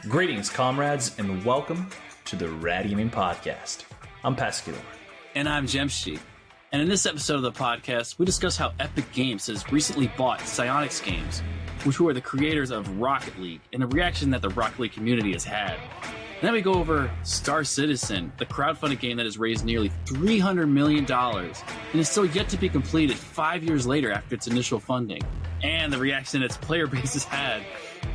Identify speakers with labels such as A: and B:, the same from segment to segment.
A: Greetings, comrades, and welcome to the Rad Gaming Podcast. I'm Pascal.
B: And I'm Jemshi. And in this episode of the podcast, we discuss how Epic Games has recently bought Psyonix Games, which were the creators of Rocket League, and the reaction that the Rocket League community has had. And then we go over Star Citizen, the crowdfunded game that has raised nearly $300 million and is still yet to be completed 5 years later after its initial funding, and the reaction its player base has had.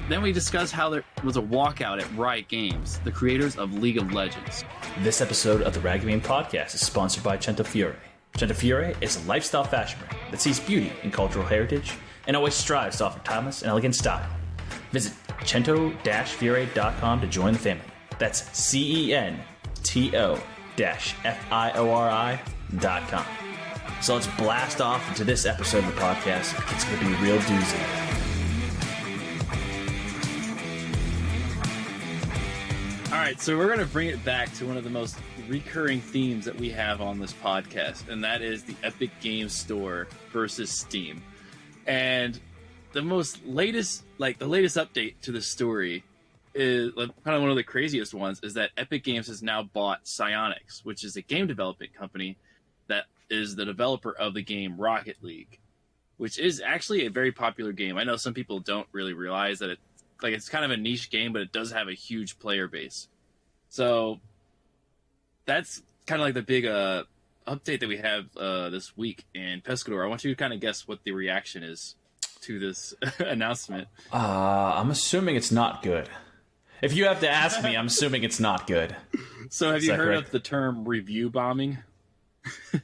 B: Then we discuss how there was a walkout at Riot Games, the creators of League of Legends.
A: This episode of the Rad Gaming Podcast is sponsored by Cento Fiore. Cento Fiore is a lifestyle fashion brand that sees beauty in cultural heritage and always strives to offer timeless and elegant style. Visit cento-fiore.com to join the family. That's CENTO-FIORI.com. So let's blast off into this episode of the podcast. It's going to be a real doozy.
B: All right, so we're going to bring it back to one of the most recurring themes that we have on this podcast, and that is the Epic Games Store versus Steam. And the latest update to the story is kind of one of the craziest ones is that Epic Games has now bought Psyonix, which is a game development company that is the developer of the game Rocket League, which is actually a very popular game. I know some people don't really realize that it's kind of a niche game, but it does have a huge player base. So that's kind of like the big update that we have this week. And Pescador, I want you to kind of guess what the reaction is to this announcement.
A: I'm assuming it's not good. If you have to ask me, I'm assuming it's not good.
B: So have you heard of the term review bombing?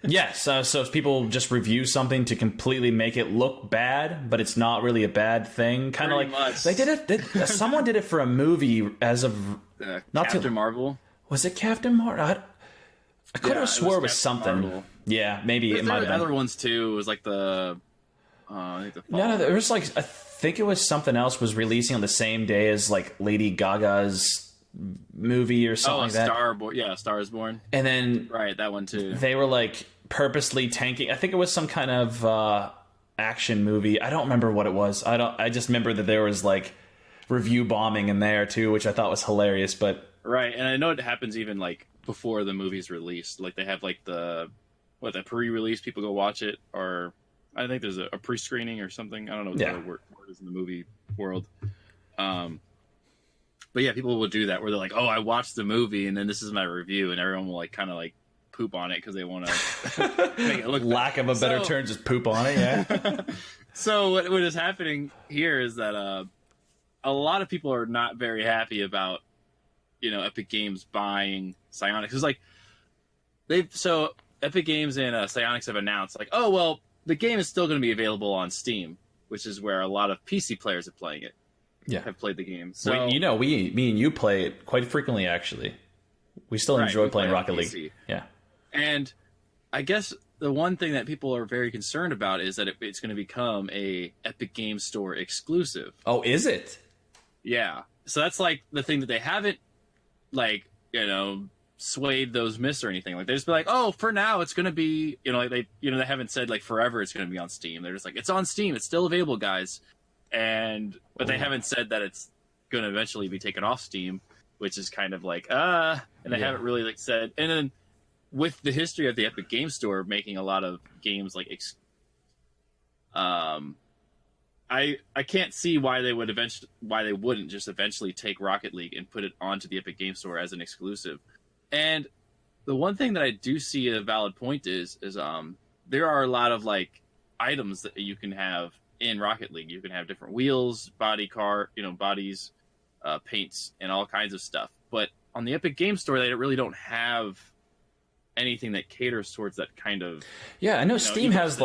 A: Yes. So if people just review something to completely make it look bad, but it's not really a bad thing, kind of like
B: much.
A: They did it. Someone did it for a movie as of not
B: Captain Marvel.
A: Was it Captain Marvel? I could have swore it was something. Marvel. Yeah, maybe it might have been.
B: Other ones too. It was like the.
A: No, there was like I think it was something else was releasing on the same day as like Lady Gaga's movie or something like that. Star is Born. And then
B: right, that one too.
A: They were like purposely tanking. I think it was some kind of action movie. I don't remember what it was. I just remember that there was like review bombing in there too, which I thought was hilarious. But
B: right, and I know it happens even like before the movie's released. Like they have like the pre-release, people go watch it, or I think there's a pre-screening or something. I don't know what the word is in the movie world. But yeah, people will do that where they're like, "Oh, I watched the movie, and then this is my review," and everyone will like kind of like poop on it because they want to make it look.
A: Lack of a better term, just poop on it. Yeah.
B: So what is happening here is that a lot of people are not very happy about Epic Games buying Psyonix. It's like Epic Games and Psyonix have announced like, "Oh well, the game is still going to be available on Steam," which is where a lot of PC players are playing it.
A: Yeah,
B: have played the game. So
A: me and you play it quite frequently. Actually, we still enjoy playing Rocket League. Yeah,
B: and I guess the one thing that people are very concerned about is that it's going to become a Epic Games Store exclusive.
A: Oh, is it?
B: Yeah. So that's like the thing that they haven't swayed those myths or anything. Like they just be like, oh, for now it's going to be they haven't said like forever it's going to be on Steam. They're just like, it's on Steam. It's still available, guys. But they haven't said that it's going to eventually be taken off Steam, which is kind of like, and they haven't really like said. And then with the history of the Epic Game Store making a lot of games like, I can't see why they wouldn't just eventually take Rocket League and put it onto the Epic Game Store as an exclusive. And the one thing that I do see a valid point is there are a lot of like items that you can have in Rocket League. You can have different wheels, bodies, paints, and all kinds of stuff. But on the Epic Game Store, they really don't have anything that caters towards that kind of.
A: Yeah, I know Steam has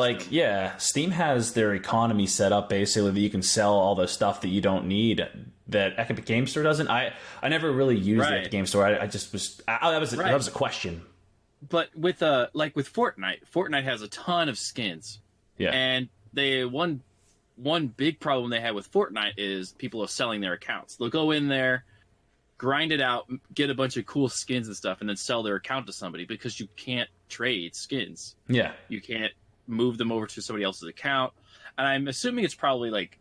A: Steam has their economy set up basically that you can sell all the stuff that you don't need that Epic Game Store doesn't. I never really used the Epic Game Store. I just was that was a question.
B: But with Fortnite has a ton of skins.
A: Yeah,
B: and one big problem they have with Fortnite is people are selling their accounts. They'll go in there, grind it out, get a bunch of cool skins and stuff, and then sell their account to somebody because you can't trade skins.
A: Yeah.
B: You can't move them over to somebody else's account. And I'm assuming it's probably like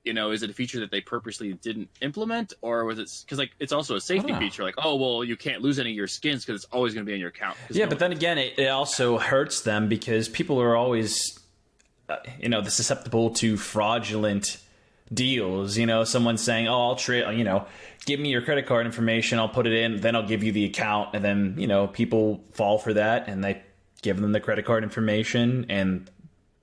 B: is it a feature that they purposely didn't implement, or was it because like it's also a safety feature? Like, oh well, you can't lose any of your skins because it's always going to be on your account.
A: Yeah, but then again, it also hurts them because people are always, susceptible to fraudulent deals. Someone saying, "Oh, I'll trade," give me your credit card information, I'll put it in, then I'll give you the account, and then people fall for that and they give them the credit card information and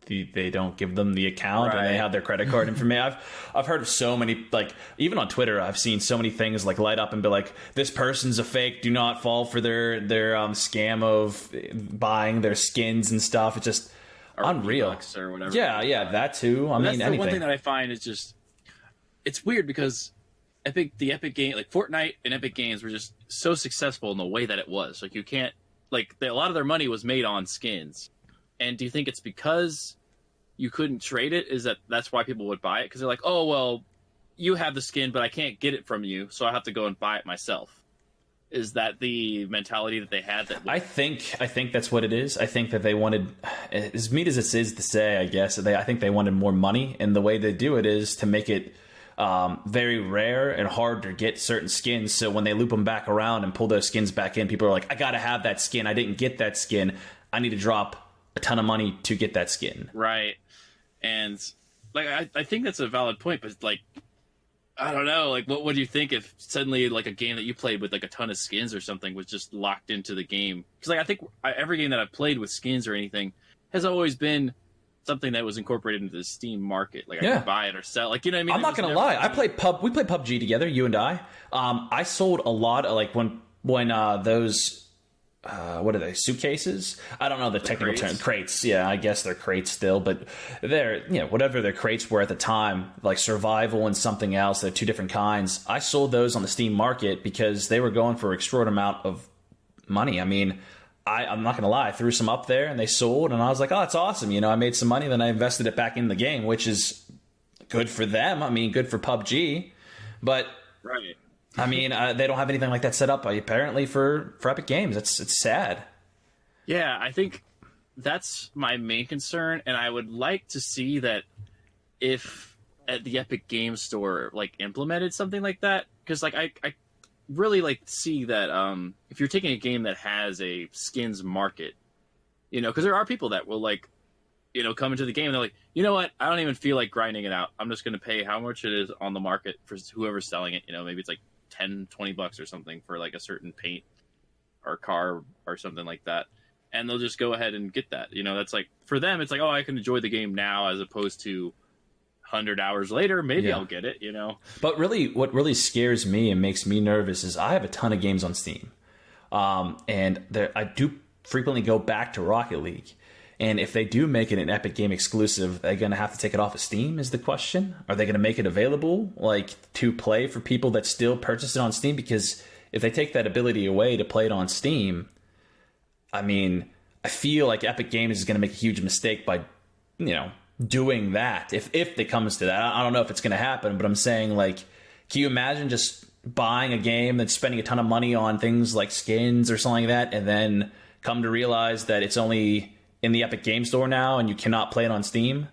A: they don't give them the account, and they have their credit card information. I've heard of so many, like even on Twitter, I've seen so many things like light up and be like, "This person's a fake. Do not fall for their scam of buying their skins and stuff." It's just unreal.
B: Or whatever.
A: Yeah, that too. I mean,
B: that's the
A: anything.
B: one thing that I find is just it's weird because the Epic game, like Fortnite and Epic Games, were just so successful in the way that it was. Like you can't a lot of their money was made on skins. And do you think it's because you couldn't trade it? That's why people would buy it? Because they're like, oh, well, you have the skin, but I can't get it from you, so I have to go and buy it myself. Is that the mentality that they had? I
A: think that's what it is. I think that they wanted, as mean as it is to say, I guess, I think they wanted more money. And the way they do it is to make it very rare and hard to get certain skins. So when they loop them back around and pull those skins back in, people are like, I got to have that skin. I didn't get that skin. I need to drop a ton of money to get that skin.
B: Right. And like I think that's a valid point, but like I don't know, like what do you think if suddenly like a game that you played with like a ton of skins or something was just locked into the game? Because like I think every game that I've played with skins or anything has always been something that was incorporated into the Steam market. Like I could buy it or sell. Like, you know what I mean?
A: I'm not gonna lie. We played PUBG together, you and I. I sold a lot of like when those what are they, suitcases? I don't know the technical term. Crates. Yeah, I guess they're crates still, but they're whatever their crates were at the time, like survival and something else. They're two different kinds. I sold those on the Steam market because they were going for an extraordinary amount of money. I mean, I'm not going to lie. I threw some up there and they sold, and I was like, oh, that's awesome. I made some money, then I invested it back in the game, which is good for them. I mean, good for PUBG. But,
B: right.
A: I mean, they don't have anything like that set up, apparently, for Epic Games. It's sad.
B: Yeah, I think that's my main concern, and I would like to see that if at the Epic Games Store, implemented something like that. Because, I really see that if you're taking a game that has a skins market, because there are people that will come into the game and they're like, you know what, I don't even feel like grinding it out. I'm just going to pay how much it is on the market for whoever's selling it. Maybe it's $10-$20 or something for a certain paint or car or something like that. And they'll just go ahead and get that. That's for them, it's oh, I can enjoy the game now as opposed to 100 hours later, maybe I'll get it,
A: But really, what really scares me and makes me nervous is I have a ton of games on Steam. And I do frequently go back to Rocket League. And if they do make it an Epic Game exclusive, are they going to have to take it off of Steam is the question? Are they going to make it available to play for people that still purchase it on Steam? Because if they take that ability away to play it on Steam, I mean, I feel like Epic Games is going to make a huge mistake by, doing that. If it comes to that, I don't know if it's going to happen, but I'm saying can you imagine just buying a game that's spending a ton of money on things like skins or something like that, and then come to realize that it's only in the Epic Game Store now and you cannot play it on Steam?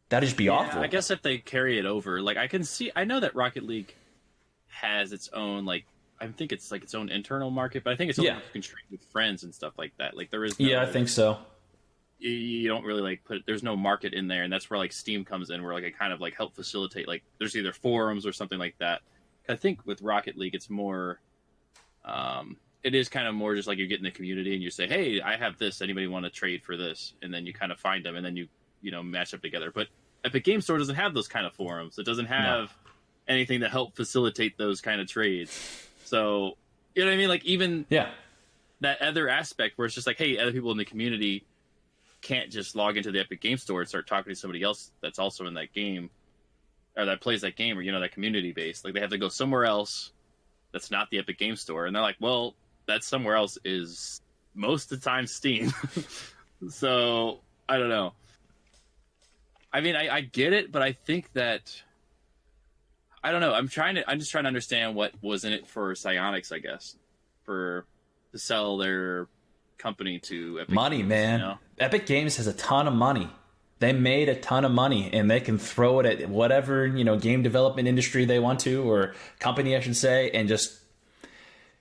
A: That'd just be awful.
B: I guess if they carry it over, I know that Rocket League has its own I think it's its own internal market, but I think it's only you can trade with friends and stuff like that. There is no,
A: I think so.
B: You don't really there's no market in there, and that's where Steam comes in, where it kind of help facilitate there's either forums or something like that. I think with Rocket League it's more it is kind of more just you get in the community and you say, hey, I have this, anybody want to trade for this, and then you kind of find them and then you match up together. But Epic Game Store doesn't have those kind of forums. It doesn't have anything to help facilitate those kind of trades. So you know what I mean? Even that other aspect where it's just hey, other people in the community can't just log into the Epic Game Store and start talking to somebody else that's also in that game or that plays that game, or that community base. They have to go somewhere else that's not the Epic Game Store, and they're well, that somewhere else is most of the time Steam. So I don't know. I mean, I get it, but I think that I don't know. I'm just trying to understand what was in it for Psyonix, I guess, to sell their company to Epic
A: money,
B: Games,
A: man. Epic Games has a ton of money. They made a ton of money, and they can throw it at whatever, game development industry they want to, or company, I should say, and just,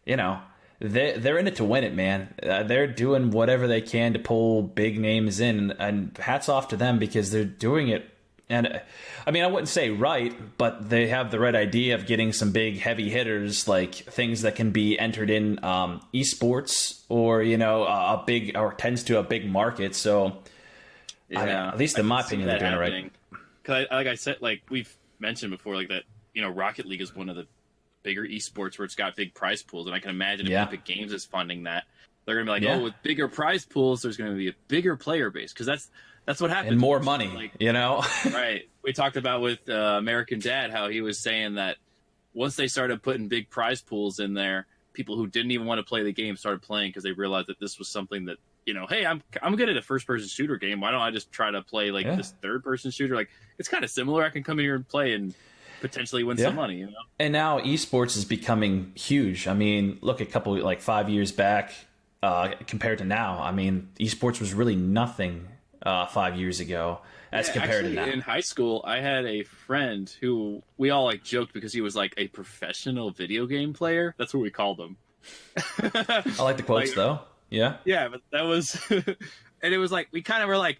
A: they're in it to win it, man. They're doing whatever they can to pull big names in, and hats off to them because they're doing it. And I mean, I wouldn't say right, but they have the right idea of getting some big heavy hitters, like things that can be entered in esports, or a big, or tends to a big market. So. Yeah, I mean, at least in my opinion, they're doing it right.
B: Because, like I said, like we've mentioned before, like that, Rocket League is one of the bigger esports where it's got big prize pools, and I can imagine if Epic Games is funding that, they're gonna be like, with bigger prize pools, there's gonna be a bigger player base, because that's what happens.
A: And more money,
B: Right. We talked about with American Dad how he was saying that once they started putting big prize pools in there, people who didn't even want to play the game started playing because they realized that this was something that. Hey, I'm good at a first-person shooter game. Why don't I just try to play this third-person shooter? Like, it's kind of similar. I can come in here and play and potentially win some money.
A: And now esports is becoming huge. I mean, look, a couple 5 years back compared to now. I mean, esports was really nothing 5 years ago as compared to now.
B: In high school, I had a friend who we all joked because he was like a professional video game player. That's what we called him.
A: I like the quotes though. Yeah.
B: Yeah, but that was, and it was we kind of were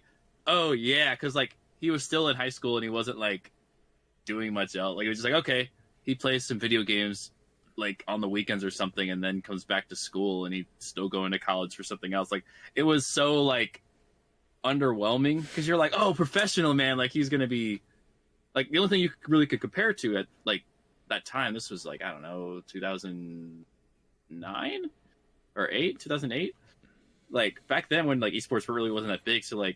B: oh yeah, because he was still in high school and he wasn't doing much else. It was just okay, he plays some video games on the weekends or something, and then comes back to school and he's still going to college for something else. It was so underwhelming because you're oh, professional, man. He's gonna be the only thing you really could compare to at that time. This was I don't know, 2009. Or 2008, back then when esports really wasn't that big, so the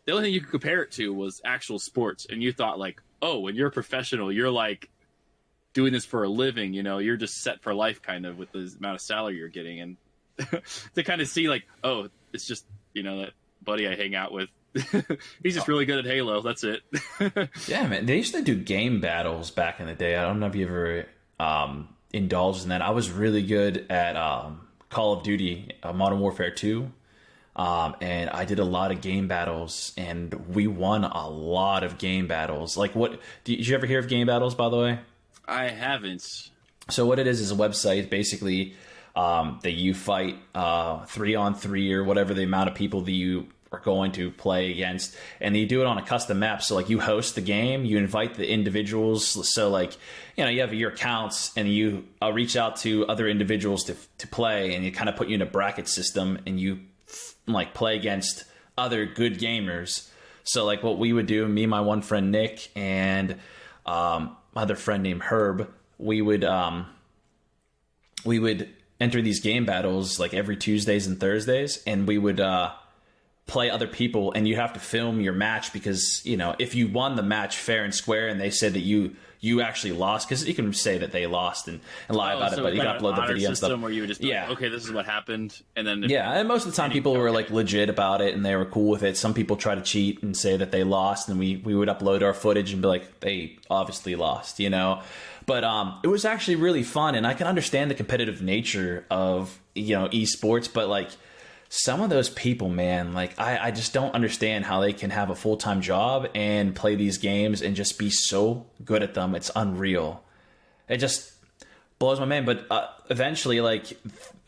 B: only thing you could compare it to was actual sports, and you thought oh, when you're a professional, you're doing this for a living, you're just set for life kind of with the amount of salary you're getting, and to kind of see oh, it's just that buddy I hang out with, he's just really good at Halo, that's it.
A: Yeah, man, they used to do game battles back in the day. I don't know if you ever indulged in that. I was really good at Call of Duty, Modern Warfare 2, and I did a lot of game battles, and we won a lot of game battles. Did you ever hear of game battles, by the way?
B: I haven't.
A: So what it is a website, basically, that you fight 3-on-3 or whatever the amount of people that you are going to play against, and you do it on a custom map. So you host the game, you invite the individuals, so you have your accounts, and you reach out to other individuals to play, and you kind of put you in a bracket system, and you play against other good gamers. So what we would do, me and my one friend Nick and my other friend named Herb, we would enter these game battles every Tuesdays and Thursdays, and we would play other people, and you have to film your match, because if you won the match fair and square and they said that you actually lost, because you can say that they lost and lie about it, but you got to upload the video and stuff
B: where you would just okay, this is what happened, and then
A: and most of the time people were legit about it and they were cool with it. Some people try to cheat and say that they lost, and we would upload our footage and be they obviously lost, but it was actually really fun, and I can understand the competitive nature of esports, but some of those people, man, I just don't understand how they can have a full-time job and play these games and just be so good at them. It's unreal. It just blows my mind. But eventually,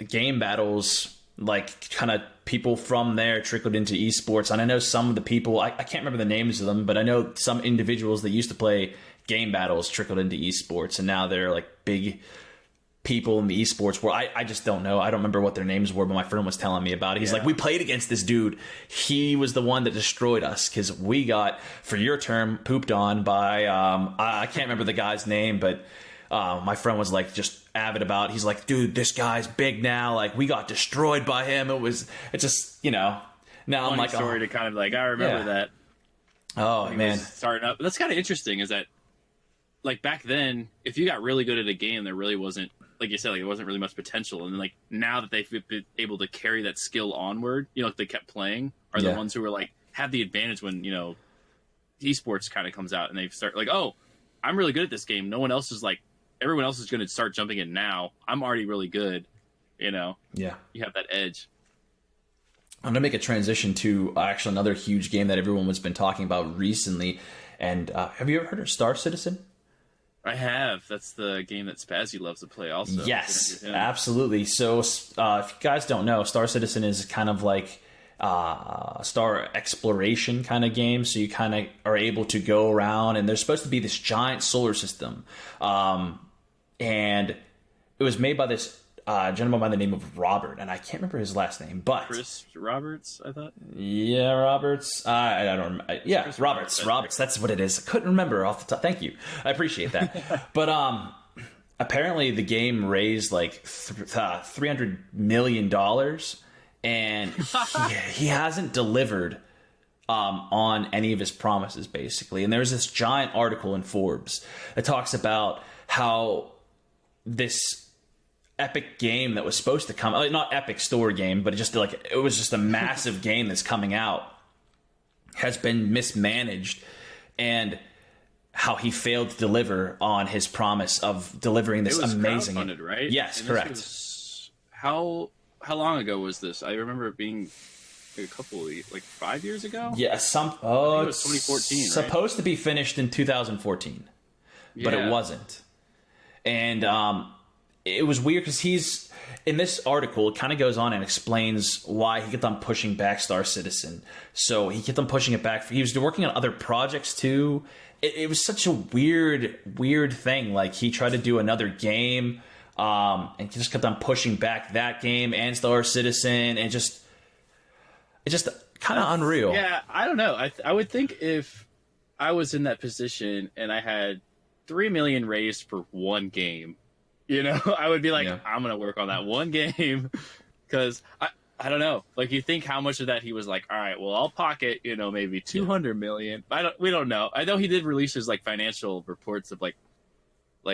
A: game battles, kind of people from there trickled into esports. And I know some of the people, I can't remember the names of them, but I know some individuals that used to play game battles trickled into esports, and now they're big people in the esports where I just don't know. I don't remember what their names were, but my friend was telling me about it. He's we played against this dude. He was the one that destroyed us because we got, for your term, pooped on by, I can't remember the guy's name, but my friend was just avid about it. He's dude, this guy's big now. We got destroyed by him. It's just, now
B: funny
A: I'm
B: story to kind of I remember that.
A: Oh, man.
B: Starting up. That's kind of interesting is that, back then, if you got really good at a game, there really wasn't, like you said, there wasn't really much potential. And then, now that they've been able to carry that skill onward, they kept playing, are the ones who are have the advantage when esports kind of comes out and they start oh, I'm really good at this game. No one else is everyone else is going to start jumping in now. I'm already really good. Yeah, you have that edge.
A: I'm gonna make a transition to actually another huge game that everyone has been talking about recently. And have you ever heard of Star Citizen?
B: I have. That's the game that Spazzy loves to play also.
A: Yes, absolutely. So if you guys don't know, Star Citizen is kind of like star exploration kind of game. So you kind of are able to go around, and there's supposed to be this giant solar system. And it was made by this gentleman by the name of Robert, and I can't remember his last name, but
B: Chris Roberts, I thought.
A: Yeah, Roberts. I don't remember. Yeah, Chris Roberts. That's what it is. I couldn't remember off the top. Thank you. I appreciate that. But apparently the game raised like $300 million, and he hasn't delivered on any of his promises, basically. And there's this giant article in Forbes that talks about how this epic game that was supposed to come, not epic store game, but it was just a massive game that's coming out, has been mismanaged, and how he failed to deliver on his promise of delivering this amazing
B: crowdfunded, right?
A: Yes, correct.
B: How long ago was this? I remember it being a couple of, like 5 years ago.
A: Yeah,
B: it was 2014.
A: Supposed to be finished in 2014, but it wasn't. And it was weird because he's in this article. It kind of goes on and explains why he kept on pushing back Star Citizen. So he kept on pushing it back. He was working on other projects too. It was such a weird thing. Like he tried to do another game, and he just kept on pushing back that game and Star Citizen, and it's just kind of unreal.
B: Yeah, I don't know. I would think if I was in that position and I had $3 million raised for one game, I would be like, I'm going to work on that one game, because I don't know. Like, you think how much of that he was like, all right, well, I'll pocket, maybe 200 million. We don't know. I know he did release his like financial reports of like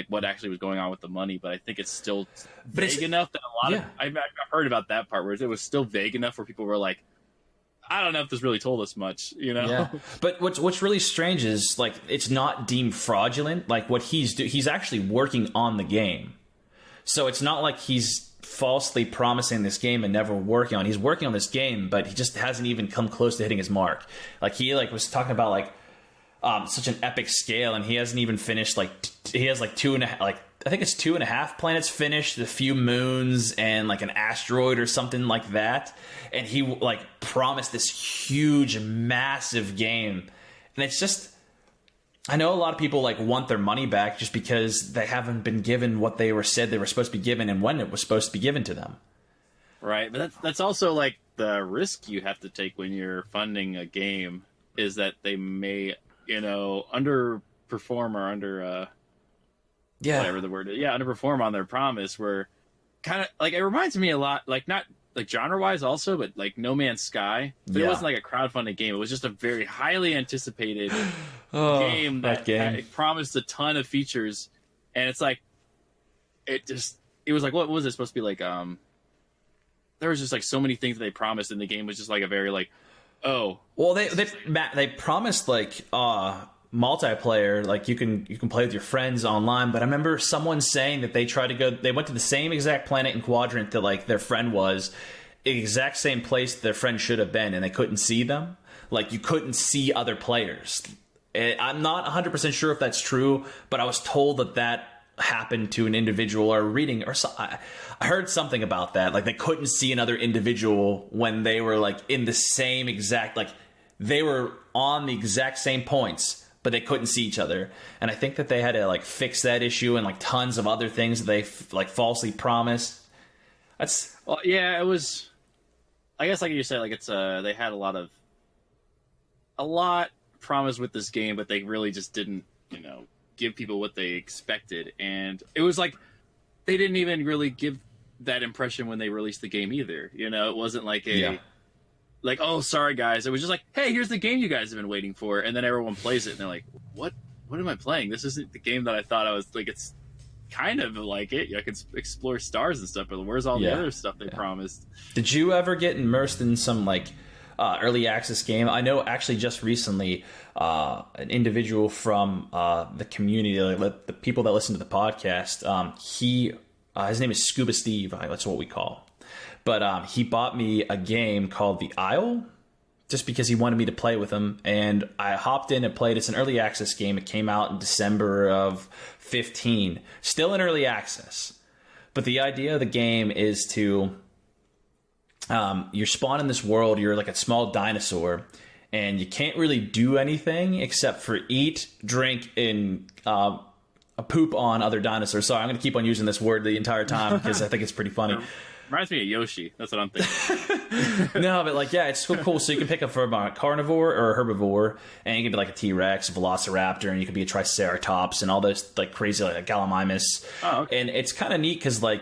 B: what actually was going on with the money, but I think it's still vague enough that a lot of I've heard about that part where it was still vague enough where people were like, I don't know if this really told us much,
A: Yeah. But what's really strange is like it's not deemed fraudulent. Like what he's actually working on the game. So it's not like he's falsely promising this game and never working on it. He's working on this game, but he just hasn't even come close to hitting his mark. Like he was talking about like such an epic scale, and he hasn't even finished he has like 2.5, like I think it's 2.5 planets finished, a few moons, and like an asteroid or something like that. And he like promised this huge, massive game, and it's just. I know a lot of people like want their money back just because they haven't been given what they said they were supposed to be given and when it was supposed to be given to them.
B: Right, but that's also like the risk you have to take when you're funding a game is that they may, underperform or whatever the word is. Yeah, underperform on their promise. Where kind of like it reminds me a lot, like not like genre wise also, but like No Man's Sky. But it wasn't like a crowdfunded game. It was just a very highly anticipated game that promised a ton of features, and it's like it was like, what was it supposed to be like? There was just like so many things that they promised, and the game was just like a very like,
A: they promised like multiplayer, like you can play with your friends online. But I remember someone saying that they went to the same exact planet and quadrant that like their friend was, exact same place their friend should have been, and they couldn't see them. Like you couldn't see other players. I'm not 100% sure if that's true, but I was told that happened to an individual, or reading, or I heard something about that. Like they couldn't see another individual when they were like in the same exact, like they were on the exact same points, but they couldn't see each other. And I think that they had to like fix that issue and like tons of other things that they like falsely promised.
B: It was, I guess like you said, like it's they had a lot promised with this game, but they really just didn't, give people what they expected. And it was like they didn't even really give that impression when they released the game either. It wasn't like like, oh, sorry guys. It was just like, hey, here's the game you guys have been waiting for, and then everyone plays it and they're like, what am I playing? This isn't the game that I thought I was like. It's kind of like it. I could explore stars and stuff, but where's all the other stuff they promised? Did
A: you ever get immersed in some like early access game? I know actually just recently an individual from the community, the people that listen to the podcast, his name is Scuba Steve. That's what we call. But he bought me a game called The Isle, just because he wanted me to play with him. And I hopped in and played. It's an early access game. It came out in December of 15. Still in early access. But the idea of the game is to... you're spawned in this world. You're like a small dinosaur. And you can't really do anything except for eat, drink, and poop on other dinosaurs. Sorry, I'm going to keep on using this word the entire time because I think it's pretty funny.
B: Reminds me of Yoshi. That's what I'm thinking.
A: No, but like, yeah, it's so cool. So you can pick up from a carnivore or a herbivore, and you can be like a T-Rex, a Velociraptor, and you can be a Triceratops, and all those like crazy like a Gallimimus. Oh, okay. And it's kind of neat because like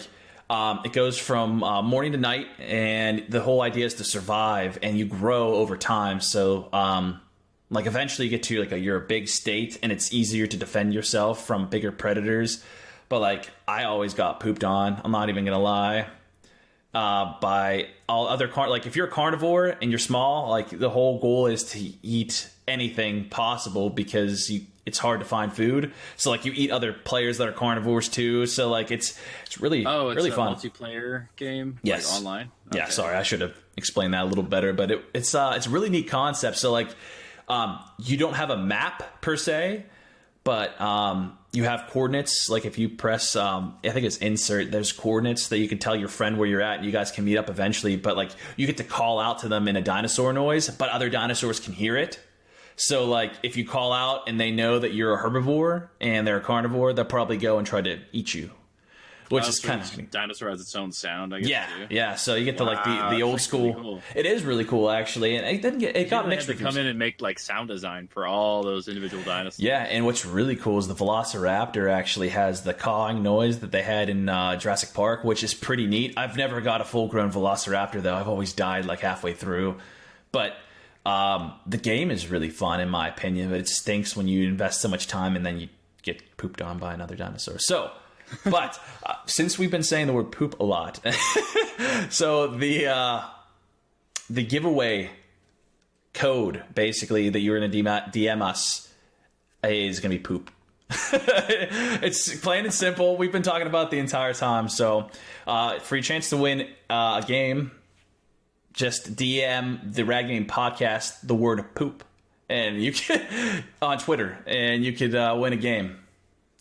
A: it goes from morning to night, and the whole idea is to survive, and you grow over time. So like eventually you get to like you're a big state, and it's easier to defend yourself from bigger predators. But like I always got pooped on. I'm not even gonna lie. By all other like if you're a carnivore and you're small, like the whole goal is to eat anything possible because it's hard to find food. So like you eat other players that are carnivores too. So like it's really really fun.
B: Multiplayer game.
A: Yes,
B: like online. Okay.
A: Yeah, sorry, I should have explained that a little better. But it's a really neat concept. So like you don't have a map per se, but you have coordinates. Like if you press, I think it's insert, there's coordinates that you can tell your friend where you're at and you guys can meet up eventually. But like you get to call out to them in a dinosaur noise, but other dinosaurs can hear it. So like if you call out and they know that you're a herbivore and they're a carnivore, they'll probably go and try to eat you. Which is kind of
B: dinosaur has its own sound, I guess.
A: Yeah, too. Yeah. So you get to like the old school. Really cool. It is really cool, actually, and it got mixed.
B: To come in and make like sound design for all those individual dinosaurs.
A: Yeah, and what's really cool is the Velociraptor actually has the cawing noise that they had in Jurassic Park, which is pretty neat. I've never got a full-grown Velociraptor though. I've always died like halfway through, but the game is really fun in my opinion. But it stinks when you invest so much time and then you get pooped on by another dinosaur. So. But since we've been saying the word poop a lot, so the giveaway code basically that you're going to DM us is going to be poop. It's plain and simple. We've been talking about it the entire time. So for your chance to win a game, just DM the Rad Gaming Podcast the word poop, and you can on Twitter, and you could win a game.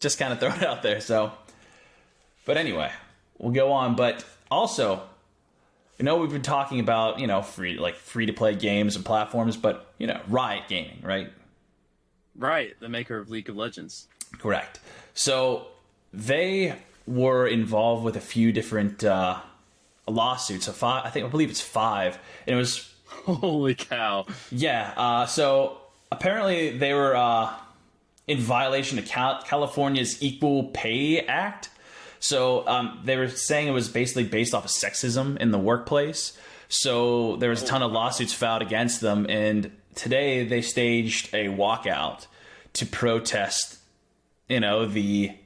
A: Just kind of throw it out there. So. But anyway, we'll go on. But also, we've been talking about, free to play games and platforms, but, Riot Gaming, right?
B: Right. The maker of League of Legends.
A: Correct. So they were involved with a few different lawsuits. So I believe it's 5. And it was.
B: Holy cow.
A: Yeah. So apparently they were in violation of California's Equal Pay Act. So they were saying it was basically based off of sexism in the workplace. So there was a ton of lawsuits filed against them. And today they staged a walkout to protest, this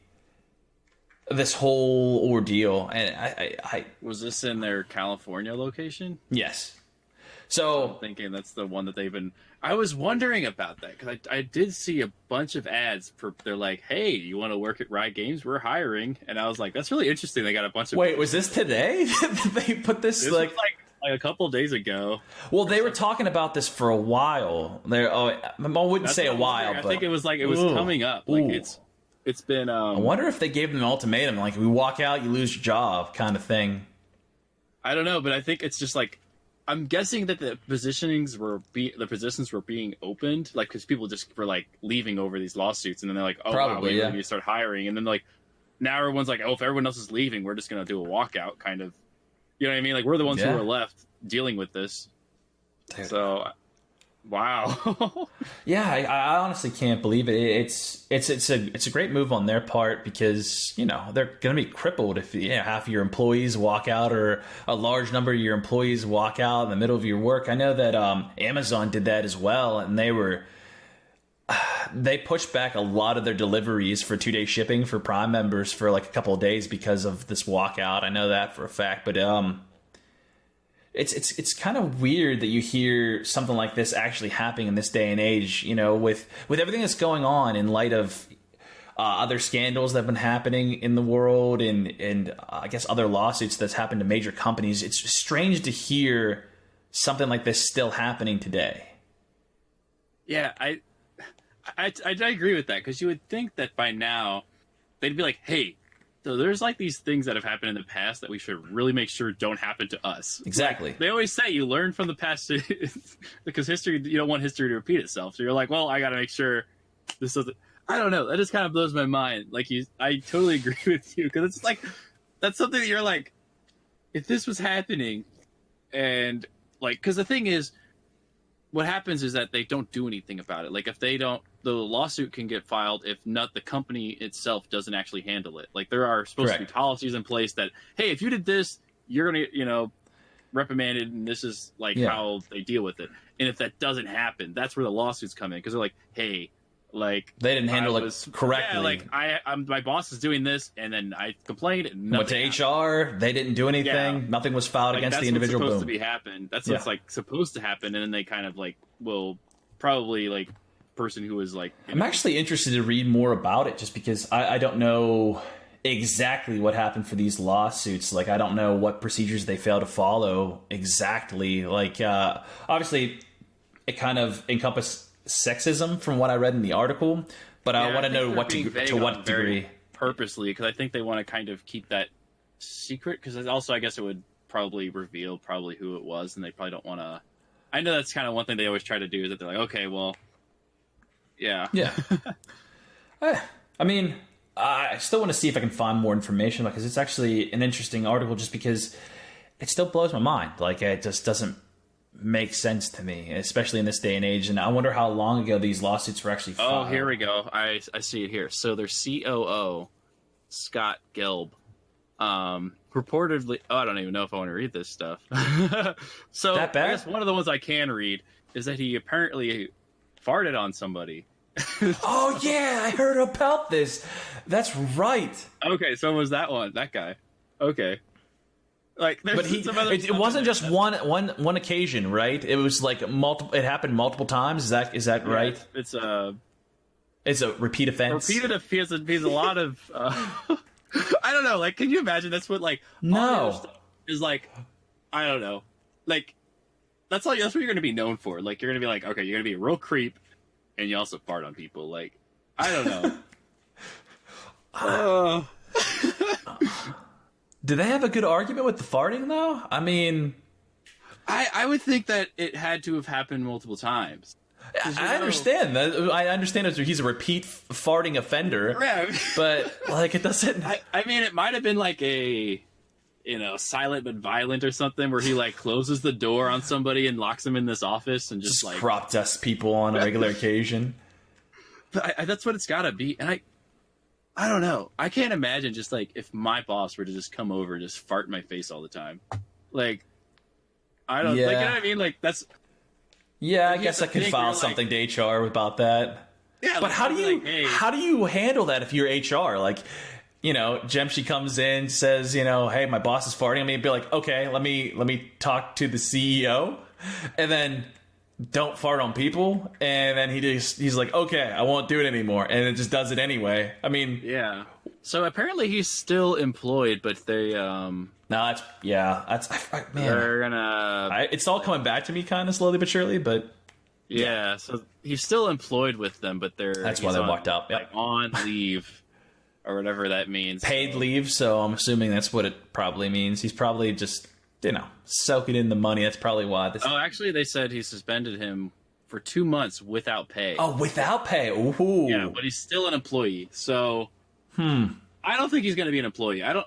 A: whole ordeal. And I
B: was this in their California location?
A: Yes. So
B: I'm thinking that's the one that they've been. I was wondering about that because I did see a bunch of ads for. They're like, "Hey, you want to work at Riot Games? We're hiring." And I was like, "That's really interesting." They got a bunch of.
A: Wait, was this today? They put this
B: like a couple of days ago.
A: Well, they were talking about this for a while. I wouldn't say a while, but
B: I think it was like it was coming up. Like it's been.
A: I wonder if they gave them an ultimatum, like if we walk out, you lose your job, kind of thing.
B: I don't know, but I think it's just like. I'm guessing that the positions were being opened, like because people just were like leaving over these lawsuits, and then they're like, "Oh, probably, wow, we need to start hiring." And then like now everyone's like, "Oh, if everyone else is leaving, we're just gonna do a walkout," kind of. You know what I mean? Like we're the ones who are left dealing with this. Dude. So, wow.
A: Yeah, I honestly can't believe it. It's a great move on their part because they're going to be crippled if half of your employees walk out or a large number of your employees walk out in the middle of your work. I know that Amazon did that as well, and they pushed back a lot of their deliveries for 2-day shipping for Prime members for like a couple of days because of this walkout. I know that for a fact, but It's kind of weird that you hear something like this actually happening in this day and age, with everything that's going on in light of other scandals that have been happening in the world, and I guess other lawsuits that's happened to major companies. It's strange to hear something like this still happening today.
B: Yeah, I agree with that, because you would think that by now they'd be like, hey, so there's like these things that have happened in the past that we should really make sure don't happen to us.
A: Exactly.
B: Like, they always say you learn from the past because history, you don't want history to repeat itself. So you're like, well, I got to make sure this doesn't. I don't know. That just kind of blows my mind. Like, I totally agree with you, because it's like that's something that you're like, if this was happening, and like, because the thing is, what happens is that they don't do anything about it. Like, if they don't, the lawsuit can get filed if not the company itself doesn't actually handle it. Like, there are supposed to be policies in place that, hey, if you did this, you're going to, reprimanded, and this is like how they deal with it. And if that doesn't happen, that's where the lawsuits come in, because they're like, hey, like,
A: they didn't handle it correctly.
B: Yeah, like my boss is doing this, and then I complained, and
A: went to HR. They didn't do anything. Yeah. Nothing was filed against the individual.
B: That's what's supposed to be happen. That's what's like supposed to happen, and then they kind of like will probably like person who is like.
A: I'm actually interested to read more about it, just because I don't know exactly what happened for these lawsuits. Like, I don't know what procedures they fail to follow exactly. Like, obviously, it kind of encompassed sexism from what I read in the article, but I want to know to what degree.
B: Purposely, because I think they want to kind of keep that secret, because also I guess it would probably reveal who it was, and they probably don't want to. I know that's kind of one thing they always try to do, is that they're like, okay, well, yeah.
A: I mean, I still want to see if I can find more information, because it's actually an interesting article, just because it still blows my mind. Like, it just doesn't make sense to me, especially in this day and age. And I wonder how long ago these lawsuits were actually filed.
B: Oh, here we go. I see it here. So their COO, Scott Gelb, reportedly... Oh, I don't even know if I want to read this stuff. So
A: that bad?
B: I guess one of the ones I can read is that he apparently farted on somebody.
A: Oh, yeah, I heard about this. That's right.
B: Okay, so it was that guy. Okay. Like,
A: but it wasn't just one occasion, right? It was like multiple. It happened multiple times. Is that right?
B: It's a
A: repeat offense.
B: Repeated offense. He's a lot of. I don't know. Like, can you imagine? That's what like all the stuff is like. I don't know. Like, that's what you're going to be known for. Like, you're going to be like, okay, you're going to be a real creep, and you also fart on people. Like, I don't know.
A: Do they have a good argument with the farting, though? I mean...
B: I would think that it had to have happened multiple times.
A: I understand that. I understand that he's a repeat farting offender.
B: Yeah.
A: But, like, it doesn't...
B: I mean, it might have been like a, silent but violent or something, where he, like, closes the door on somebody and locks them in this office and just like...
A: crop dust people on a regular occasion.
B: But that's what it's gotta be. And I don't know. I can't imagine just, like, if my boss were to just come over and just fart in my face all the time. Like, I don't... Like, you know what I mean? Like, that's...
A: Yeah, I guess I could file something to HR about that.
B: Yeah,
A: but
B: like,
A: how do you handle that if you're HR? Like, Jemshi comes in, says, hey, my boss is farting. I mean, be like, okay, let me talk to the CEO, and then... don't fart on people, and then he's like, okay, I won't do it anymore, and it just does it anyway. I mean,
B: yeah. So apparently he's still employed, but they
A: man.
B: They're gonna.
A: It's all coming back to me kind of slowly but surely, but
B: yeah. So he's still employed with them, but
A: that's why they walked out.
B: Like, on leave or whatever that means.
A: Paid leave. So I'm assuming that's what it probably means. He's probably just. Soaking in the money. That's probably why.
B: Oh, actually, they said he suspended him for 2 months without pay.
A: Oh, without pay. Ooh.
B: Yeah, but he's still an employee. So, I don't think he's going to be an employee. I don't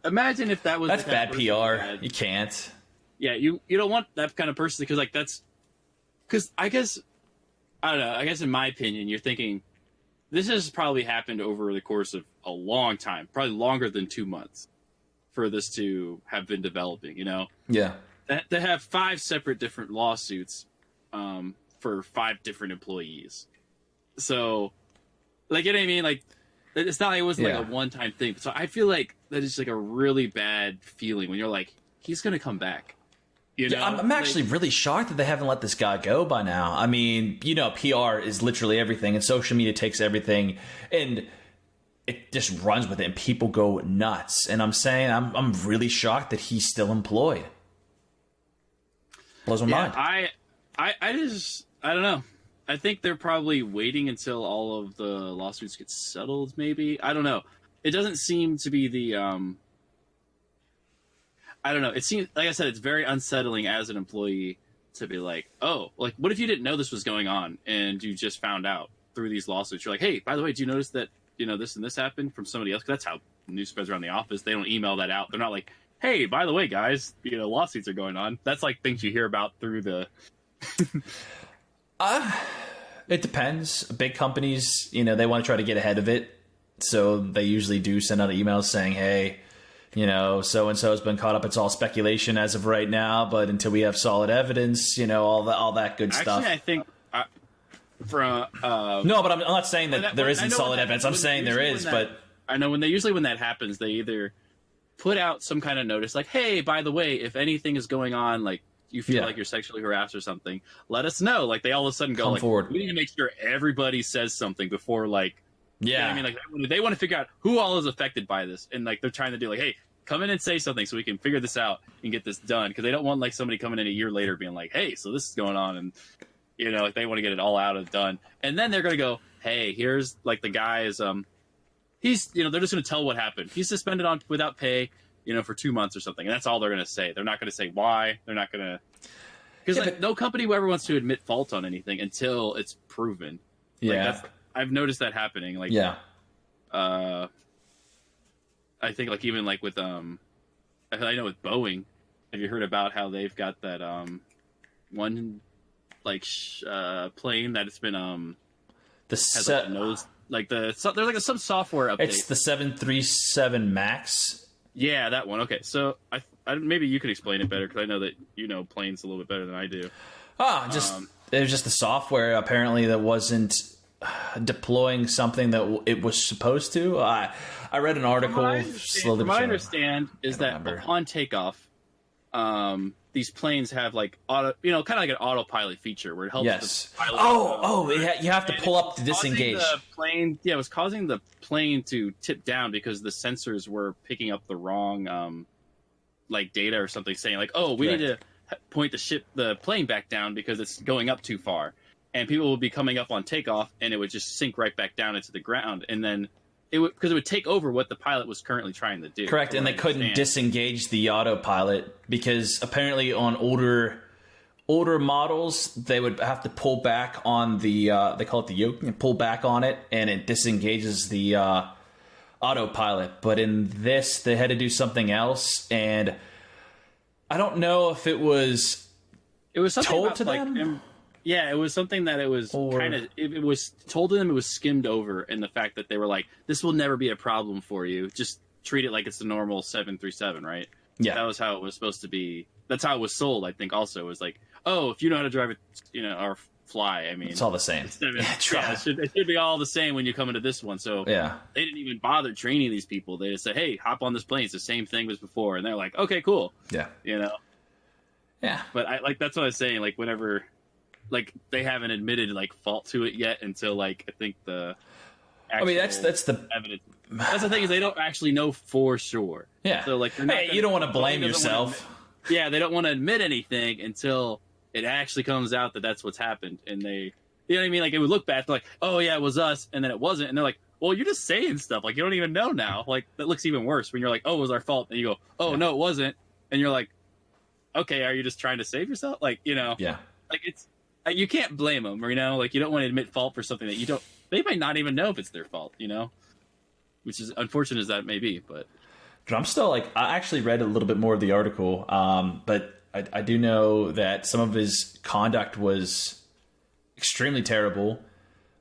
B: imagine if that was.
A: That's bad PR. You can't.
B: Yeah, you don't want that kind of person, because I guess I don't know. I guess in my opinion, you're thinking this has probably happened over the course of a long time, probably longer than 2 months. For this to have been developing,
A: Yeah.
B: They have 5 separate different lawsuits for 5 different employees. So, like, you know what I mean? Like, it's not like it wasn't like a one-time thing. So I feel like that is like a really bad feeling when you're like, he's going to come back.
A: Yeah, I'm actually really shocked that they haven't let this guy go by now. I mean, PR is literally everything, and social media takes everything. And it just runs with it, and people go nuts. And I'm saying I'm really shocked that he's still employed. Blows my mind.
B: I don't know. I think they're probably waiting until all of the lawsuits get settled, maybe. I don't know. It doesn't seem to be the I don't know. It seems, like I said, it's very unsettling as an employee to be like, oh, like, what if you didn't know this was going on and you just found out through these lawsuits? You're like, hey, by the way, do you notice that, this and this happened from somebody else? 'Cause that's how news spreads around the office. They don't email that out. They're not like, hey, by the way, guys, lawsuits are going on. That's like things you hear about through the...
A: It depends. Big companies, they want to try to get ahead of it. So they usually do send out emails saying, hey, so-and-so has been caught up. It's all speculation as of right now, but until we have solid evidence, all that good stuff.
B: Actually, I think
A: no, but I'm not saying that there isn't solid evidence. I'm saying there is, but
B: I know when that happens, they either put out some kind of notice like, hey, by the way, if anything is going on, like you feel like you're sexually harassed or something, let us know. Like they all of a sudden go,
A: come forward.
B: We need to make sure everybody says something before, like,
A: yeah.
B: I mean, like they want to figure out who all is affected by this, and like they're trying to do like, hey, come in and say something so we can figure this out and get this done, because they don't want like somebody coming in a year later being like, hey, so this is going on, and like they want to get it all out and done, and then they're gonna go, hey, here's like the guy is he's they're just gonna tell what happened. He's suspended without pay, for 2 months or something, and that's all they're gonna say. They're not gonna say why. They're not gonna, because no company ever wants to admit fault on anything until it's proven.
A: Yeah.
B: I've noticed that happening. Like, I think like even like with I know with Boeing, have you heard about how they've got that one like plane that it's been has like a nose, like there's like some software update.
A: It's the 737 Max.
B: Yeah, that one. Okay, so I maybe you could explain it better, because I know that planes a little bit better than I do.
A: It was just the software apparently that wasn't deploying something that it was supposed to. I read an article.
B: From what I understand is that upon takeoff, these planes have like auto, kind of like an autopilot feature where it helps.
A: Yes.
B: The pilot
A: you have to pull up to disengage.
B: The plane, it was causing the plane to tip down because the sensors were picking up the wrong, like data or something, saying like, oh, we need to point the plane back down because it's going up too far. And people would be coming up on takeoff, and it would just sink right back down into the ground, and then because it would take over what the pilot was currently trying to do.
A: Correct, and they couldn't disengage the autopilot because apparently on older models they would have to pull back on the they call it the yoke, and pull back on it, and it disengages the autopilot. But in this, they had to do something else, and I don't know if it was
B: something
A: told to them.
B: Yeah, it was something that it was kind of... It was told to them, it was skimmed over, and the fact that they were like, this will never be a problem for you. Just treat it like it's a normal 737, right?
A: Yeah.
B: That was how it was supposed to be. That's how it was sold, I think, also. It was like, oh, if you know how to drive it, or fly, I mean...
A: It's all the same.
B: It should be all the same when you come into this one. So they didn't even bother training these people. They just said, hey, hop on this plane. It's the same thing as before. And they're like, okay, cool.
A: Yeah.
B: Yeah. But that's what I was saying, like, whenever... Like, they haven't admitted like fault to it yet until like I think the
A: that's the
B: evidence. That's the thing, is they don't actually know for sure.
A: Yeah.
B: So like,
A: you don't want to blame yourself.
B: They don't want to admit anything until it actually comes out that that's what's happened, and they, you know what I mean? Like, it would look bad, like, oh yeah, it was us, and then it wasn't, and they're like, well, you're just saying stuff, like you don't even know now. Like, that looks even worse when you're like, oh, it was our fault, and you go, oh no, it wasn't, and you're like, okay, are you just trying to save yourself? Like,
A: Yeah.
B: Like, it's. You can't blame them, like, you don't want to admit fault for something that you don't... They might not even know if it's their fault, Which is unfortunate as that may be, but...
A: I'm still, like... I actually read a little bit more of the article, but I do know that some of his conduct was extremely terrible,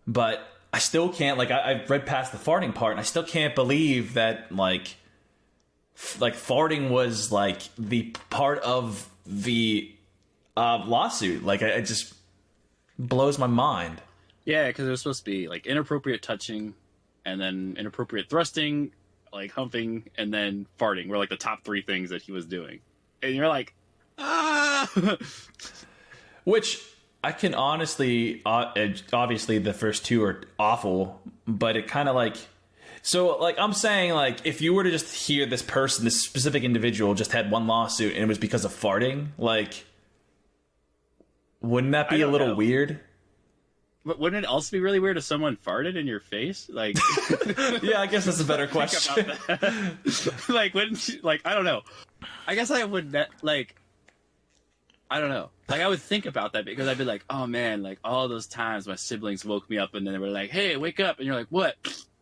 A: but I still can't... Like, I've read past the farting part, and I still can't believe that, like farting was, like, the part of the lawsuit. Like, I just... blows my mind.
B: Yeah, because it was supposed to be like inappropriate touching, and then inappropriate thrusting, like humping, and then farting were like the top three things that he was doing. And you're like, ah!
A: Which I can honestly, obviously the first two are awful, but it kind of like, So, like, I'm saying, like, if you were to just hear this person, this specific individual just had one lawsuit and it was because of farting, like, wouldn't that be a little weird?
B: But wouldn't it also be really weird if someone farted in your face? Like,
A: yeah, I guess that's a better question.
B: Like, wouldn't you, like, I don't know. I guess I would, like, I don't know. Like, I would think about that because I'd be like, oh man, like, all those times my siblings woke me up and then they were like, hey, wake up. And you're like, what?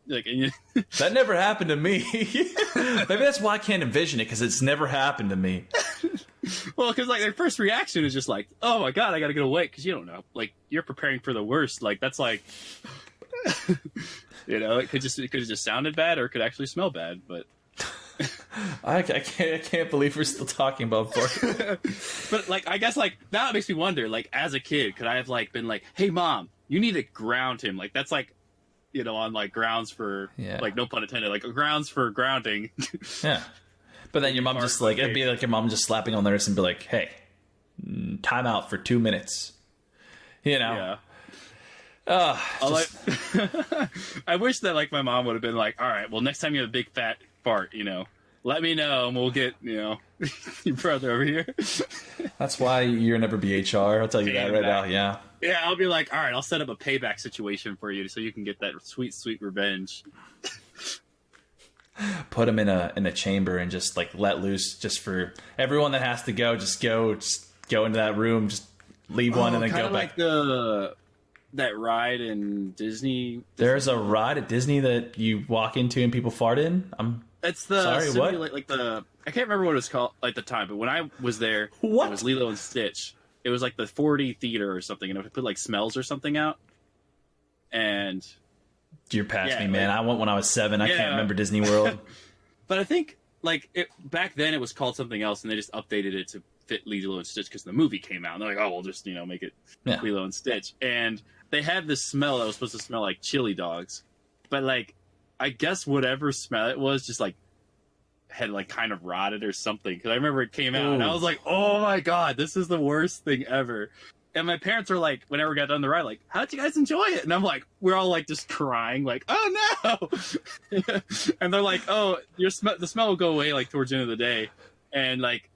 B: Like, and
A: that never happened to me. Maybe that's why I can't envision it, because it's never happened to me.
B: Well, because like their first reaction is just like, "Oh my god, I gotta get awake," because you don't know, like you're preparing for the worst. Like that's like, you know, it could have just sounded bad or it could actually smell bad. But
A: I can't believe we're still talking about pork.
B: But like, I guess like now it makes me wonder, like as a kid, could I have like been like, "Hey mom, you need to ground him," like that's like, you know, on like grounds for like no pun intended, like grounds for grounding.
A: Yeah. But then your mom just like, it'd be like your mom just slapping on the wrist and be like, hey, time out for 2 minutes. You know?
B: Yeah. I wish that like my mom would have been like, all right, well, next time you have a big fat fart, you know, let me know and we'll get, you know, your brother over here.
A: That's why you'll never be HR. I'll tell you that right now. Yeah.
B: Yeah, I'll be like, all right, I'll set up a payback situation for you so you can get that sweet, sweet revenge.
A: Put him in a chamber and just like let loose, just for everyone that has to go. Just go into that room, just leave one and then go back.
B: Like that ride in Disney.
A: There's a ride at Disney that you walk into and people fart in.
B: It's the
A: sorry, what?
B: Like the I can't remember what it was called at the time, but when I was there,
A: what?
B: It was Lilo and Stitch. It was like the 4D theater or something, and it would put like smells or something out. And
A: you're past me, man. I went when I was 7. I can't remember Disney World.
B: But I think like back then it was called something else, and they just updated it to fit Lilo and Stitch because the movie came out. And they're like, oh, we'll just make it Lilo and Stitch. And they had this smell that was supposed to smell like chili dogs, but like I guess whatever smell it was just like had like kind of rotted or something. Because I remember it came out and I was like, oh my god, this is the worst thing ever. And my parents were like, whenever we got done the ride, like, how'd you guys enjoy it? And I'm like, we're all like just crying, like, oh no. And they're like, oh, the smell will go away like towards the end of the day. And like,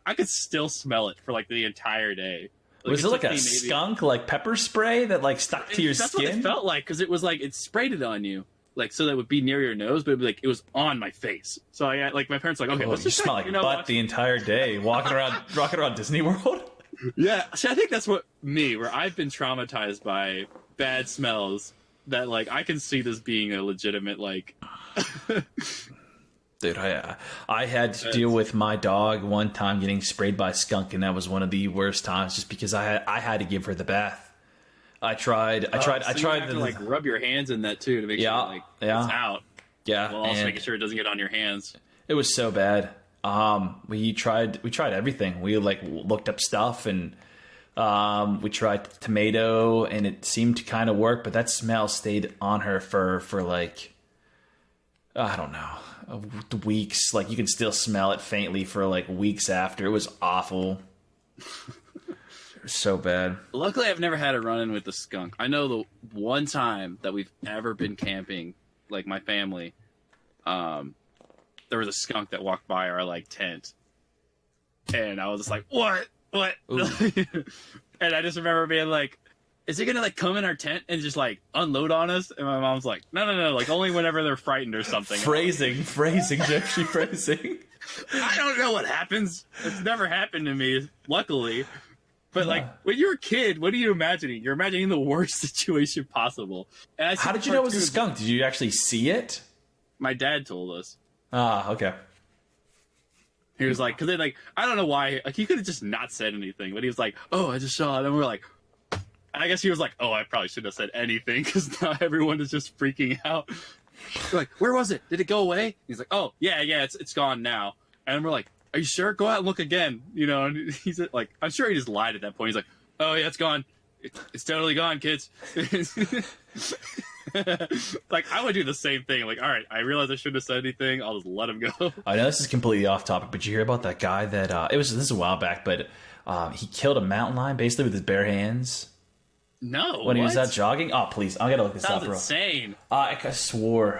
B: I could still smell it for like the entire day. Like,
A: was it like a skunk, like pepper spray that like stuck to your skin?
B: That's what it felt like, because it was like, it sprayed it on you. Like, so that would be near your nose, but it'd be like, it was on my face. So I like, my parents were like, okay, let's just
A: smell like butt the entire day, walking around Disney World.
B: Yeah, see, I think that's where I've been traumatized by bad smells, that like I can see this being a legitimate like.
A: Dude, I had to deal with my dog one time getting sprayed by a skunk, and that was one of the worst times, just because I had to give her the bath. I tried
B: to like rub your hands in that too to make sure like it's out.
A: Yeah,
B: while also making sure it doesn't get on your hands.
A: It was so bad. We tried everything. We like looked up stuff, and we tried tomato, and it seemed to kind of work, but that smell stayed on her for like, I don't know, weeks. Like you can still smell it faintly for like weeks after. It was awful. It was so bad.
B: Luckily, I've never had a run-in with the skunk. I know the one time that we've ever been camping, like my family, there was a skunk that walked by our like tent, and I was just like, what? And I just remember being like, is he gonna like come in our tent and just like unload on us? And my mom's like, no, like only whenever they're frightened or something.
A: Phrasing, Gypsy phrasing.
B: I don't know what happens. It's never happened to me, luckily. But like when you're a kid, what are you imagining? You're imagining the worst situation possible. And
A: how did you know it was a skunk? Did you actually see it?
B: My dad told us.
A: Ah, okay.
B: He was like, because they like, I don't know why, like he could have just not said anything, but he was like, oh, I just saw it, and we're like, I guess he was like, oh, I probably shouldn't have said anything, because now everyone is just freaking out. We're like, where was it? Did it go away? He's like, oh, yeah, it's gone now. And we're like, are you sure? Go out and look again. You know, and he's like, I'm sure he just lied at that point. He's like, oh yeah, it's gone. It's totally gone, kids. Like I would do the same thing. Like, all right, I realize I shouldn't have said anything. I'll just let him go.
A: I know this is completely off topic, but you hear about that guy that this is a while back, but he killed a mountain lion basically with his bare hands.
B: No.
A: When he was out jogging? Oh, please. I gotta look this up, bro.
B: Insane.
A: I swore.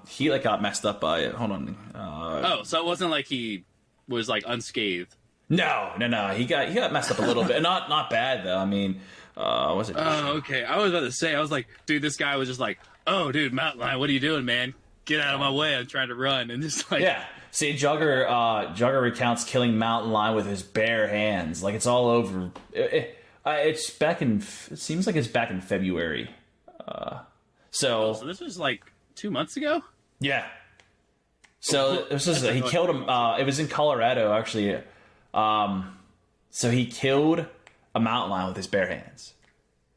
A: He like got messed up by it. Hold on.
B: So it wasn't like he was like unscathed.
A: No. He got messed up a little bit. Not bad though. I mean, was it?
B: Oh, okay. I was about to say. I was like, dude, this guy was just like, oh, dude, Mountain Lion, what are you doing, man? Get out of my way! I'm trying to run, and just like
A: See, Jogger recounts killing Mountain Lion with his bare hands. Like it's all over. It's back in. It seems like it's back in February. So
B: this was like 2 months ago.
A: Yeah. So this was he killed him. It was in Colorado actually. So he killed a mountain lion with his bare hands.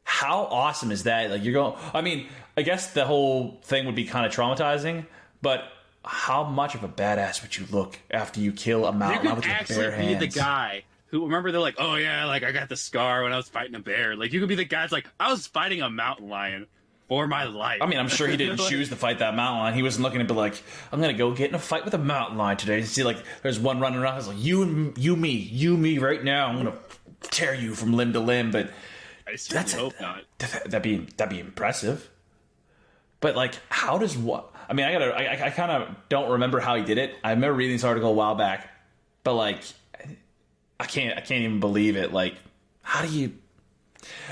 A: How awesome is that? Like you're going. I mean, I guess the whole thing would be kind of traumatizing, but how much of a badass would you look after you kill a mountain lion with your bare hands?
B: You could actually be the guy who, remember, they're like, oh yeah, like I got the scar when I was fighting a bear. Like you could be the guy that's like, I was fighting a mountain lion for my life.
A: I mean, I'm sure he didn't choose to fight that mountain lion. He wasn't looking to be like, I'm gonna go get in a fight with a mountain lion today. You see, like, there's one running around. It's like, you, me, right now. I'm gonna tear you from limb to limb. But
B: I certainly hope not.
A: That'd be impressive. But like, how does what? I mean, I kind of don't remember how he did it. I remember reading this article a while back, but like, I can't even believe it. Like, how do you?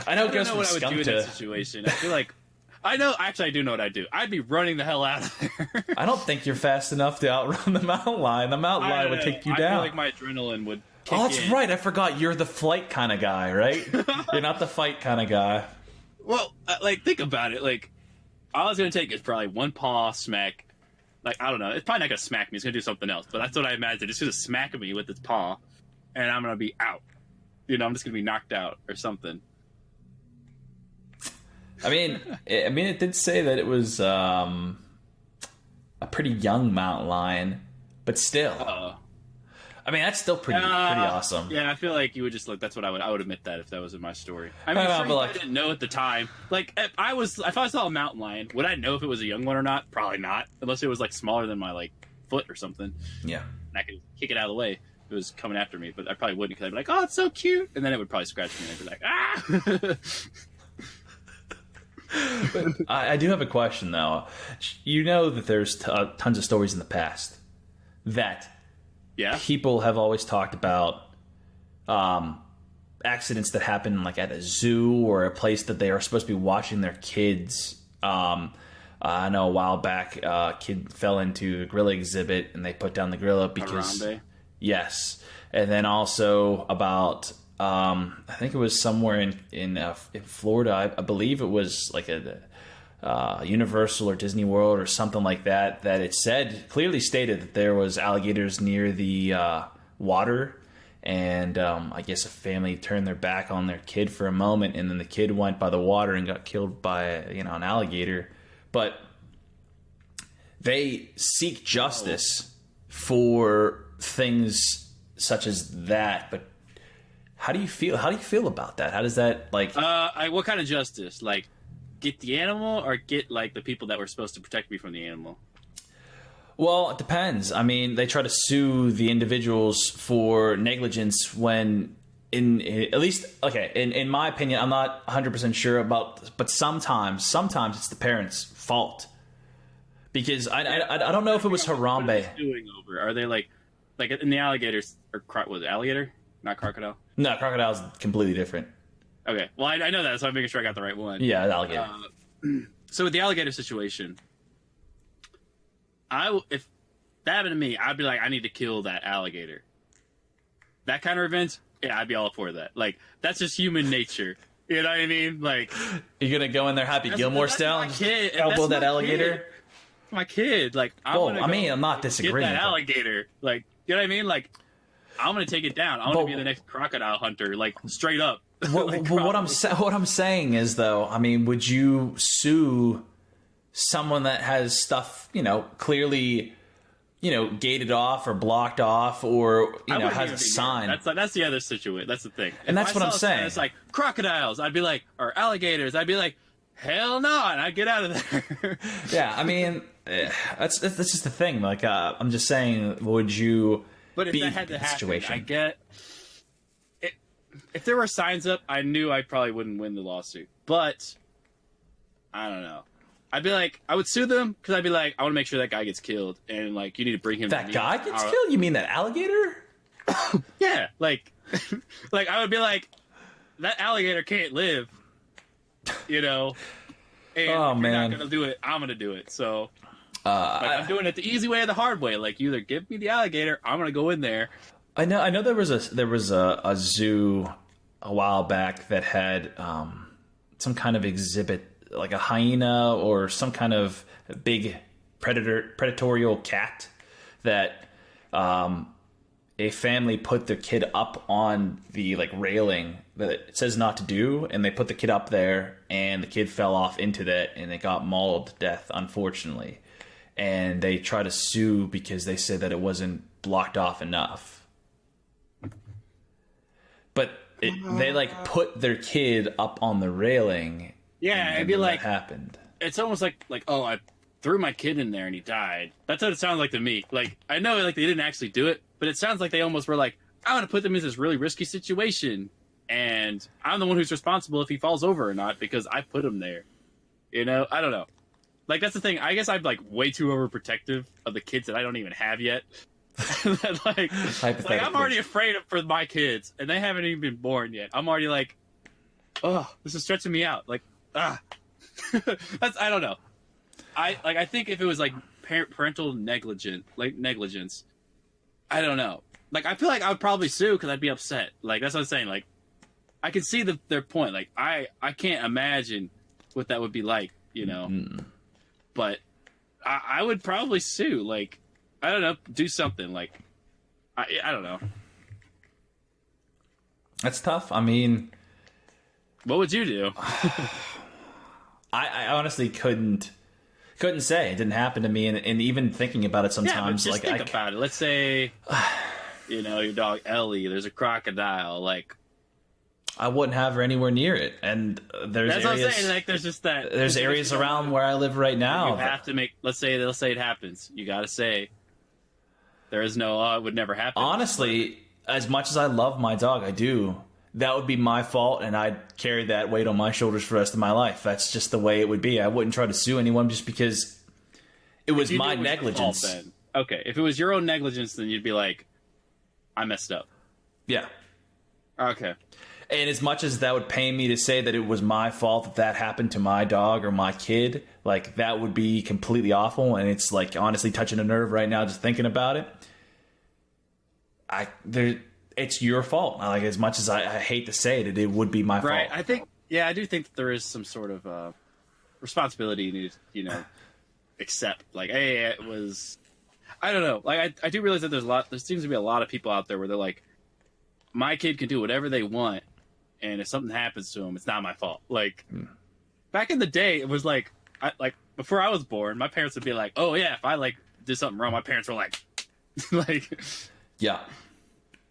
A: I know it goes from Skunk to. I would do in that
B: situation. I feel like. I know. Actually, I do know what I'd do. I'd be running the hell out of there.
A: I don't think you're fast enough to outrun the mountain lion. The mountain lion would take you down.
B: I feel like my adrenaline would kick in.
A: Oh, that's right. I forgot. You're the flight kind of guy, right? You're not the fight kind of guy.
B: Well, like, think about it. Like, all it's going to take is probably one paw smack. Like, I don't know. It's probably not going to smack me. It's going to do something else. But that's what I imagine. It's going to smack me with its paw, and I'm going to be out. You know, I'm just going to be knocked out or something.
A: I mean, it did say that it was a pretty young mountain lion, but still. I mean, that's still pretty awesome.
B: Yeah, I feel like you would just look. That's what I would admit that if that was in my story. I mean, I didn't know at the time. Like, if I saw a mountain lion, would I know if it was a young one or not? Probably not, unless it was like smaller than my like foot or something.
A: Yeah,
B: and I could kick it out of the way if it was coming after me. But I probably wouldn't, because I'd be like, "Oh, it's so cute," and then it would probably scratch me, and I'd be like, "Ah."
A: But I do have a question, though. You know that there's tons of stories in the past that people have always talked about accidents that happen like at a zoo or a place that they are supposed to be watching their kids. I know a while back a kid fell into a gorilla exhibit and they put down the gorilla because...
B: Harambe?
A: Yes. And then also about... I think it was somewhere in Florida. I believe it was like a Universal or Disney World or something like that. That it clearly stated that there was alligators near the water, and I guess a family turned their back on their kid for a moment, and then the kid went by the water and got killed by an alligator. But they seek justice for things such as that, but. How do you feel? How do you feel about that? How does that like?
B: What kind of justice? Like, get the animal or get like the people that were supposed to protect me from the animal?
A: Well, it depends. I mean, they try to sue the individuals for negligence when, in my opinion, I'm not 100% sure about, but sometimes it's the parents' fault because I don't know if it was Harambe.
B: What are they suing over? Are they like in the alligators or was it alligator? Not crocodile?
A: No, crocodile's completely different.
B: Okay. Well, I know that, so I'm making sure I got the right one.
A: Yeah, alligator.
B: So with the alligator situation, if that happened to me, I'd be like, I need to kill that alligator. That kind of revenge, yeah, I'd be all for that. Like, that's just human nature. You know what I mean? Like,
A: you're gonna go in there Happy Gilmore style and elbow that alligator?
B: My kid. Like,
A: I'm not disagreeing.
B: Get that alligator. Like, you know what I mean? Like, I'm gonna take it down. I'm gonna be the next crocodile hunter, like straight up.
A: What I'm saying is, though, I mean, would you sue someone that has stuff, clearly, gated off or blocked off, or has a sign?
B: That's the other situation. That's the thing.
A: And that's what I'm saying.
B: It's like crocodiles. I'd be like, or alligators. I'd be like, hell no, and I'd get out of there.
A: Yeah, I mean, that's just the thing. Like, I'm just saying, would you?
B: But if that had to happen, I get it. if there were signs up, I knew I probably wouldn't win the lawsuit. But I don't know. I'd be like, I would sue them because I'd be like, I want to make sure that guy gets killed, and like, you need to bring him.
A: That guy gets killed? You mean that alligator?
B: Yeah, like, like I would be like, that alligator can't live, you know. And
A: oh
B: if
A: man,
B: you're not gonna do it, I'm gonna do it. So, like, I'm doing it the easy way or the hard way. Like, you either give me the alligator, I'm gonna go in there.
A: I know. There was a zoo a while back that had some kind of exhibit, like a hyena or some kind of big predatorial cat that a family put their kid up on the like railing that it says not to do, and they put the kid up there, and the kid fell off into that, and it got mauled to death, unfortunately. And they tried to sue because they said that it wasn't blocked off enough. But they like put their kid up on the railing.
B: Yeah, it'd be like,
A: that happened.
B: It's almost like, oh, I threw my kid in there and he died. That's what it sounds like to me. Like, I know like they didn't actually do it, but it sounds like they almost were like, I'm going to put them in this really risky situation, and I'm the one who's responsible if he falls over or not because I put him there. You know? I don't know. Like, that's the thing. I guess I'm like way too overprotective of the kids that I don't even have yet. like I'm already afraid for my kids, and they haven't even been born yet. I'm already like, oh, this is stretching me out. Like, that's, I don't know. I think if it was like parental negligence, I don't know. Like, I feel like I would probably sue because I'd be upset. Like, that's what I'm saying. Like, I can see their point. Like, I can't imagine what that would be like, you know. Mm. But I would probably sue. Like, I don't know, do something. Like, I don't know.
A: That's tough. I mean,
B: what would you do?
A: I honestly couldn't say. It didn't happen to me, and even thinking about it sometimes,
B: yeah, but just think about it. Let's say, you know, your dog Ellie. There's a crocodile. Like,
A: I wouldn't have her anywhere near it. And there's
B: that's
A: areas,
B: what I'm saying. Like, there's just that.
A: There's areas around where I live right now.
B: You have to make. Let's say it happens. You got to say. There is no, it would never happen.
A: Honestly, as much as I love my dog, I do. That would be my fault, and I'd carry that weight on my shoulders for the rest of my life. That's just the way it would be. I wouldn't try to sue anyone just because it was my negligence.
B: Fault, then. Okay, if it was your own negligence, then you'd be like, I messed up.
A: Yeah.
B: Okay.
A: And as much as that would pain me to say that it was my fault that happened to my dog or my kid, like, that would be completely awful, and it's like honestly touching a nerve right now just thinking about it. It's your fault. Like, as much as I hate to say it, it would be my fault.
B: Right. I do think that there is some sort of responsibility you need to, you know, accept. Like, hey, it was, I don't know. Like, I do realize that there seems to be a lot of people out there where they're like, my kid can do whatever they want, and if something happens to him, it's not my fault. Like, back in the day, it was like, before I was born, my parents would be like, oh yeah, if I like did something wrong, my parents were like,
A: yeah.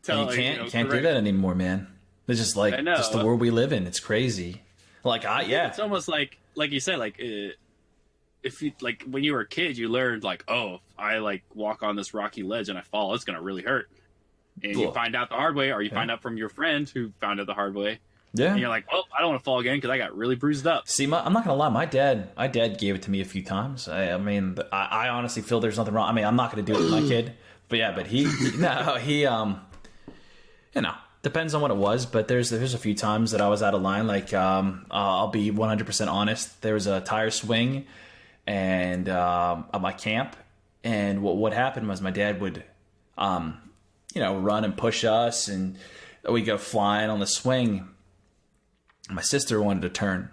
A: You can't do that anymore, man. It's just like just the world we live in. It's crazy. Like,
B: it's almost like you said, like, if you, like, when you were a kid, you learned like, oh, if I like walk on this rocky ledge and I fall, it's gonna really hurt. And you find out the hard way, or you find out from your friend who found out the hard way. Yeah. And you're like, well, I don't want to fall again because I got really bruised up.
A: See, I'm not going to lie. My dad gave it to me a few times. I mean, I honestly feel there's nothing wrong. I mean, I'm not going to do it with my kid. But yeah, he you know, depends on what it was. But there's a few times that I was out of line. Like, I'll be 100% honest. There was a tire swing and at my camp. And what happened was my dad would, you know, run and push us, and we go flying on the swing. My sister wanted to turn,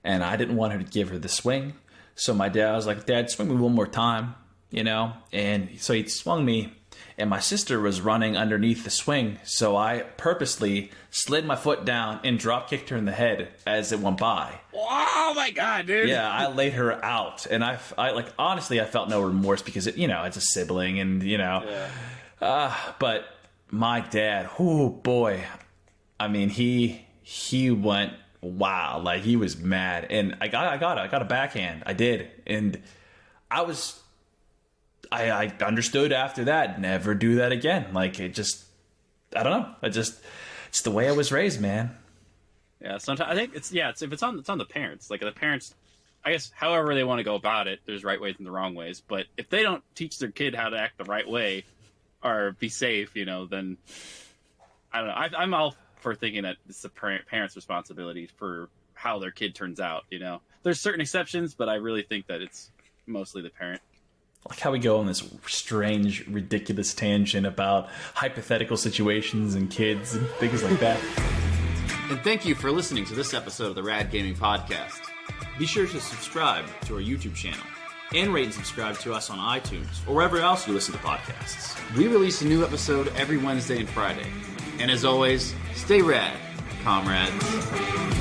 A: and I didn't want her to give her the swing. So my dad was like, Dad, swing me one more time, you know? And so he swung me, and my sister was running underneath the swing. So I purposely slid my foot down and drop kicked her in the head as it went by.
B: Oh my God, dude.
A: Yeah, I laid her out. And I like, honestly, I felt no remorse because it's a sibling, and, you know. Yeah. But my dad, oh boy, I mean, he went, wow, like, he was mad, and I got a backhand. I did. And I understood after that, never do that again. Like, it just, I don't know. it's the way I was raised, man.
B: Yeah, sometimes I think it's on the parents. Like the parents, I guess, however they want to go about it. There's right ways and the wrong ways. But if they don't teach their kid how to act the right way or be safe, then I don't know. I'm all for thinking that it's the parents' responsibility for how their kid turns out. There's certain exceptions, but I really think that it's mostly the parent.
A: I like how we go on this strange, ridiculous tangent about hypothetical situations and kids and things like that.
C: And thank you for listening to this episode of the Rad Gaming Podcast. Be sure to subscribe to our YouTube channel and rate and subscribe to us on iTunes or wherever else you listen to podcasts. We release a new episode every Wednesday and Friday. And as always, stay rad, comrades.